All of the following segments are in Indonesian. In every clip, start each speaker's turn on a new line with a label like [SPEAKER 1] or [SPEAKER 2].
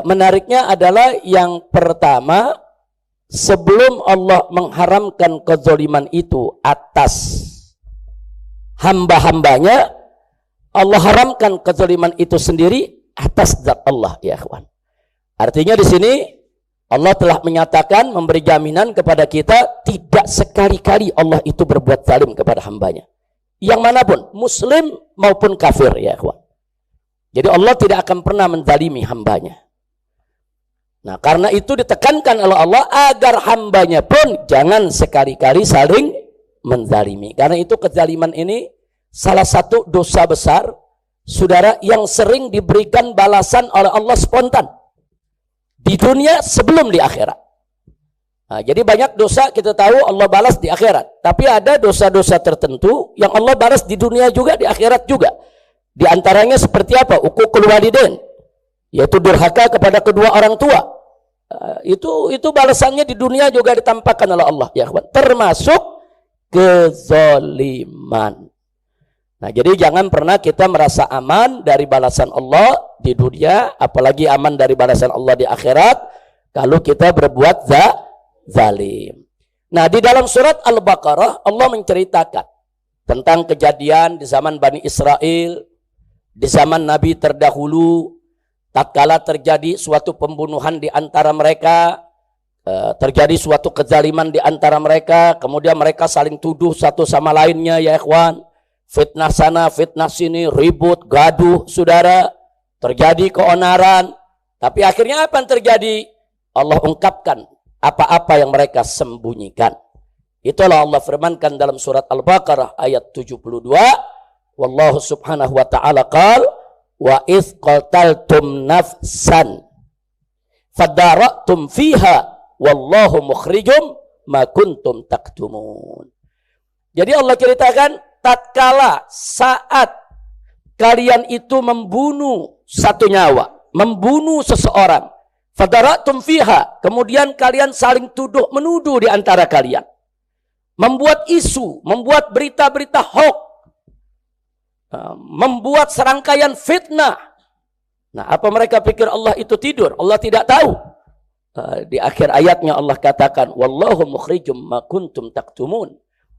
[SPEAKER 1] menariknya adalah yang pertama, sebelum Allah mengharamkan kezaliman itu atas hamba-hambanya, Allah haramkan kezaliman itu sendiri atas zat Allah, ya ikhwan. Artinya di sini Allah telah menyatakan, memberi jaminan kepada kita, tidak sekali-kali Allah itu berbuat zalim kepada hambanya. Yang manapun, muslim maupun kafir, ya ikhwan. Jadi Allah tidak akan pernah menzalimi hambanya. Nah, karena itu ditekankan oleh Allah agar hambanya pun jangan sekali-kali saling menzalimi. Karena itu kezaliman ini salah satu dosa besar, saudara, yang sering diberikan balasan oleh Allah spontan di dunia sebelum di akhirat. Nah, jadi banyak dosa kita tahu Allah balas di akhirat, tapi ada dosa-dosa tertentu yang Allah balas di dunia juga, di akhirat juga. Di antaranya seperti apa? Uququl walidain, yaitu durhaka kepada kedua orang tua. Itu balasannya di dunia juga ditampakkan oleh Allah, ya kawan. Termasuk kezaliman. Nah, jadi jangan pernah kita merasa aman dari balasan Allah di dunia, apalagi aman dari balasan Allah di akhirat kalau kita berbuat zalim. Nah, di dalam surat Al-Baqarah Allah menceritakan tentang kejadian di zaman Bani Israel, di zaman Nabi terdahulu, tatkala terjadi suatu pembunuhan di antara mereka, terjadi suatu kezaliman di antara mereka, kemudian mereka saling tuduh satu sama lainnya, ya ikhwan. Fitnah sana, fitnah sini, ribut, gaduh, saudara. Terjadi keonaran. Tapi akhirnya apa yang terjadi? Allah ungkapkan apa-apa yang mereka sembunyikan. Itulah Allah firmankan dalam surat Al-Baqarah ayat 72. Wallahu subhanahu wa ta'ala qala wa idh qataltum nafsan fadara'tum fiha wallahu mukhrijum ma kuntum taktumun. Jadi Allah ceritakan tatkala saat kalian itu membunuh satu nyawa, membunuh seseorang, fadara'tum fiha, kemudian kalian saling tuduh menuduh di antara kalian, membuat isu, membuat berita-berita hoax, membuat serangkaian fitnah. Nah, apa mereka pikir Allah itu tidur? Allah tidak tahu. Di akhir ayatnya Allah katakan, wallahu mukhrijum ma kuntum taktumun.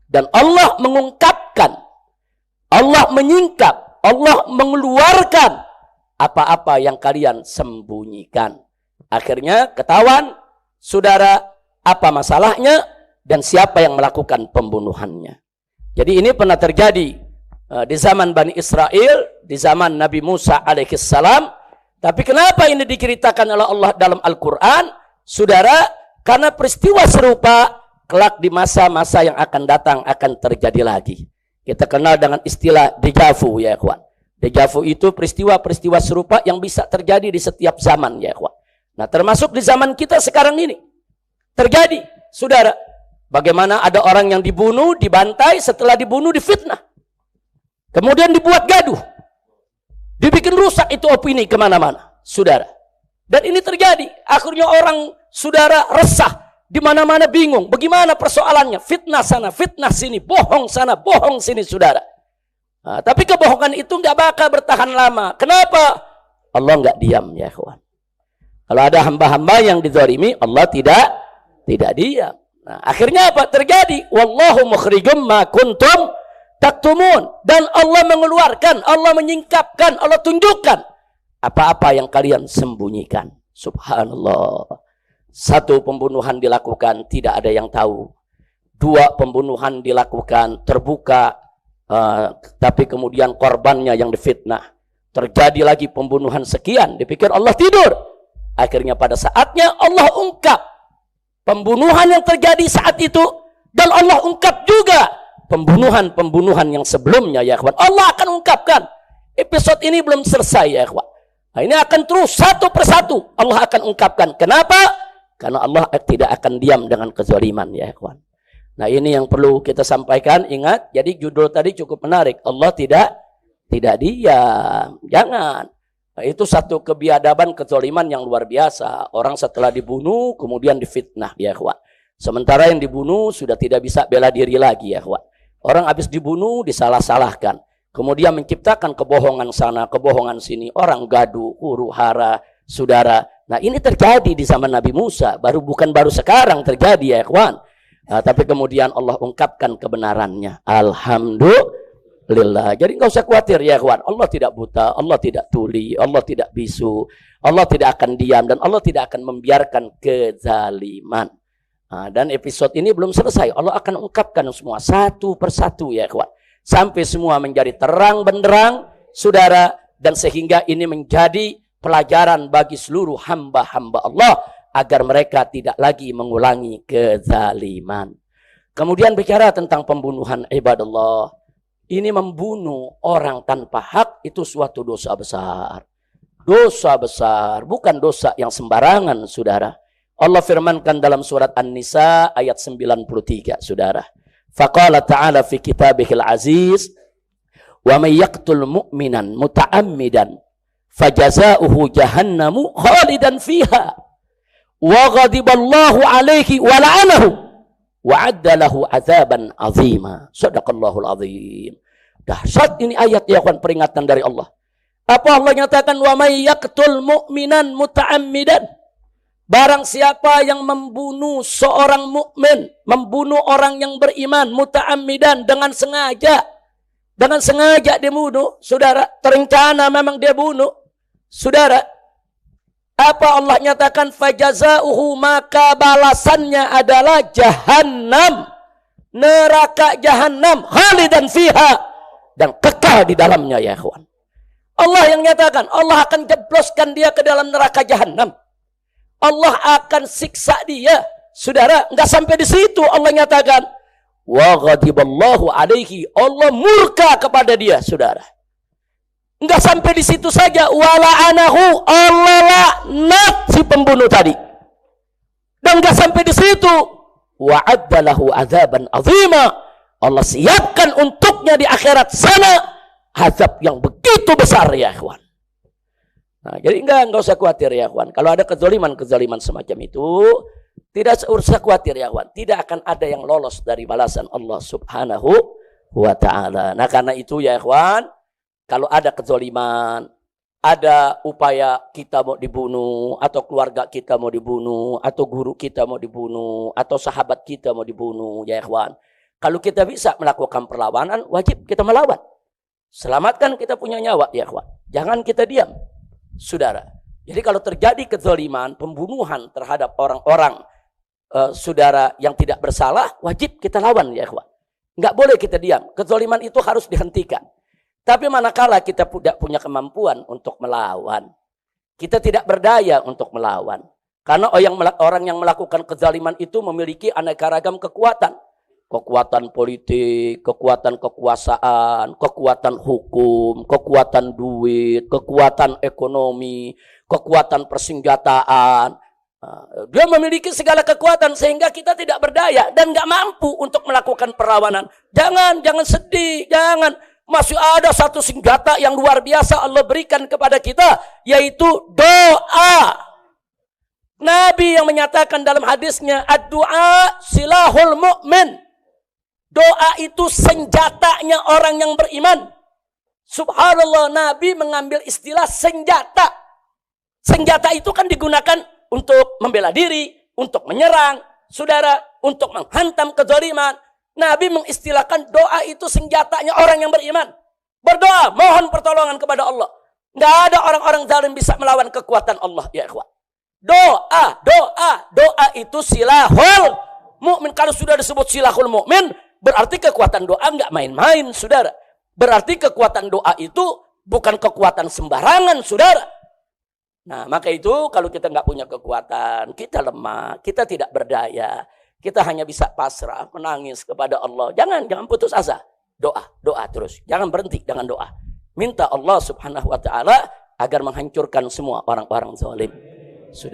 [SPEAKER 1] Dan Allah mengungkapkan, Allah menyingkap, Allah mengeluarkan apa-apa yang kalian sembunyikan. Akhirnya ketahuan, saudara, apa masalahnya dan siapa yang melakukan pembunuhannya. Jadi ini pernah terjadi di zaman Bani Israel, di zaman Nabi Musa alaihissalam. Tapi kenapa ini diceritakan oleh Allah dalam Al-Quran? Saudara, karena peristiwa serupa kelak di masa-masa yang akan datang akan terjadi lagi. Kita kenal dengan istilah déjà vu, ya ikhwan. Déjà vu itu peristiwa-peristiwa serupa yang bisa terjadi di setiap zaman, ya ikhwan. Nah, termasuk di zaman kita sekarang ini terjadi, saudara. Bagaimana ada orang yang dibunuh, dibantai, setelah dibunuh difitnah. Kemudian dibuat gaduh. Dibikin rusak itu opini kemana-mana, saudara. Dan ini terjadi. Akhirnya orang, saudara, resah. Di mana-mana bingung. Bagaimana persoalannya? Fitnah sana, fitnah sini. Bohong sana, bohong sini, saudara. Nah, tapi kebohongan itu nggak bakal bertahan lama. Kenapa? Allah nggak diam, ya kawan. Kalau ada hamba-hamba yang dizalimi, Allah tidak diam. Nah, akhirnya apa terjadi? Wallahu mukhrijum ma kuntum taktumun. Dan Allah mengeluarkan, Allah menyingkapkan, Allah tunjukkan apa-apa yang kalian sembunyikan. Subhanallah. Satu pembunuhan dilakukan, tidak ada yang tahu. Dua pembunuhan dilakukan, terbuka, tapi kemudian korbannya yang difitnah. Terjadi lagi pembunuhan sekian, dipikir Allah tidur. Akhirnya pada saatnya Allah ungkap pembunuhan yang terjadi saat itu. Dan Allah ungkap juga pembunuhan-pembunuhan yang sebelumnya, ya kawan. Allah akan ungkapkan. Episode ini belum selesai, ya kawan. Nah, ini akan terus satu persatu Allah akan ungkapkan. Kenapa? Karena Allah tidak akan diam dengan kezaliman, ya kawan. Nah, ini yang perlu kita sampaikan. Ingat, jadi judul tadi cukup menarik. Allah tidak diam. Jangan. Nah, itu satu kebiadaban kezaliman yang luar biasa. Orang setelah dibunuh kemudian difitnah, ya kawan. Sementara yang dibunuh sudah tidak bisa bela diri lagi, ya kawan. Orang habis dibunuh disalah-salahkan. Kemudian menciptakan kebohongan sana, kebohongan sini. Orang gaduh, huru hara, saudara. Nah, ini terjadi di zaman Nabi Musa, bukan baru sekarang terjadi ya ikhwan. Tapi kemudian Allah ungkapkan kebenarannya. Alhamdulillah. Jadi nggak usah khawatir ya ikhwan. Allah tidak buta, Allah tidak tuli, Allah tidak bisu, Allah tidak akan diam, dan Allah tidak akan membiarkan kezaliman. Dan episode ini belum selesai. Allah akan ungkapkan semua satu persatu ya ikhwan. Sampai semua menjadi terang benderang, saudara, dan sehingga ini menjadi pelajaran bagi seluruh hamba-hamba Allah agar mereka tidak lagi mengulangi kezaliman. Kemudian bicara tentang pembunuhan ibadallah. Ini membunuh orang tanpa hak itu suatu dosa besar. Dosa besar, bukan dosa yang sembarangan, saudara. Allah firmankan dalam surat An-Nisa ayat 93, saudara. Faqala ta'ala fi kitabihil aziz, wa may yaqtul mu'minan muta'ammidan fajazauhu jahannamu khalidan fiha wa ghadiballahu alaihi wa la'anahu wa adda lahu azaban azima. Shadaqallahul azim. Dahsyat ini ayat ya kawan, peringatan dari Allah. Apa Allah nyatakan? Wa may yaqtul mu'minan muta'ammidan. Barang siapa yang membunuh seorang mukmin, membunuh orang yang beriman muta'ammidan, dengan sengaja. Dengan sengaja dia bunuh, saudara, terencana memang dia bunuh. Saudara, apa Allah nyatakan? Fajazauhu, maka balasannya adalah jahannam, neraka jahannam, khalidan fiha, dan kekal di dalamnya ya ikhwan. Allah yang nyatakan, Allah akan jebloskan dia ke dalam neraka jahannam. Allah akan siksa dia. Saudara, enggak sampai di situ Allah nyatakan, wa ghadiballahu alaihi, Allah murka kepada dia, saudara. Enggak sampai di situ saja, wala anahu, Allah laknat si pembunuh tadi. Dan enggak sampai di situ, wa addalahu azaban azima, Allah siapkan untuknya di akhirat sana azab yang begitu besar ya ikhwan. Nah, jadi enggak usah khawatir ya ikhwan. Kalau ada kezaliman semacam itu, tidak usah khawatir ya ikhwan. Tidak akan ada yang lolos dari balasan Allah Subhanahu wa ta'ala. Nah, karena itu ya ikhwan, kalau ada kezaliman, ada upaya kita mau dibunuh, atau keluarga kita mau dibunuh, atau guru kita mau dibunuh, atau sahabat kita mau dibunuh, ya ikhwan. Kalau kita bisa melakukan perlawanan, wajib kita melawan. Selamatkan kita punya nyawa, ya ikhwan. Jangan kita diam, saudara. Jadi kalau terjadi kezaliman, pembunuhan terhadap orang-orang, saudara, yang tidak bersalah, wajib kita lawan, ya ikhwan. Nggak boleh kita diam. Kezaliman itu harus dihentikan. Tapi manakala kita tidak punya kemampuan untuk melawan, kita tidak berdaya untuk melawan. Karena orang yang melakukan kezaliman itu memiliki aneka ragam kekuatan. Kekuatan politik, kekuatan kekuasaan, kekuatan hukum, kekuatan duit, kekuatan ekonomi, kekuatan persenjataan. Dia memiliki segala kekuatan sehingga kita tidak berdaya dan nggak mampu untuk melakukan perlawanan. Jangan sedih, jangan. Masih ada satu senjata yang luar biasa Allah berikan kepada kita, yaitu doa. Nabi yang menyatakan dalam hadisnya, ad-du'a silahul mu'min. Doa itu senjatanya orang yang beriman. Subhanallah, Nabi mengambil istilah senjata. Senjata itu kan digunakan untuk membela diri, untuk menyerang, saudara, untuk menghantam kezaliman. Nabi mengistilahkan doa itu senjatanya orang yang beriman. Berdoa, mohon pertolongan kepada Allah. Nggak ada orang-orang zalim bisa melawan kekuatan Allah, ya ikhwan. Doa itu silahul mu'min. Kalau sudah disebut silahul mu'min, berarti kekuatan doa nggak main-main, saudara. Berarti kekuatan doa itu bukan kekuatan sembarangan, saudara. Nah, maka itu kalau kita nggak punya kekuatan, kita lemah, kita tidak berdaya, kita hanya bisa pasrah, menangis kepada Allah. Jangan putus asa. Doa terus. Jangan berhenti dengan doa. Minta Allah Subhanahu wa ta'ala agar menghancurkan semua orang-orang zalim. Sudah.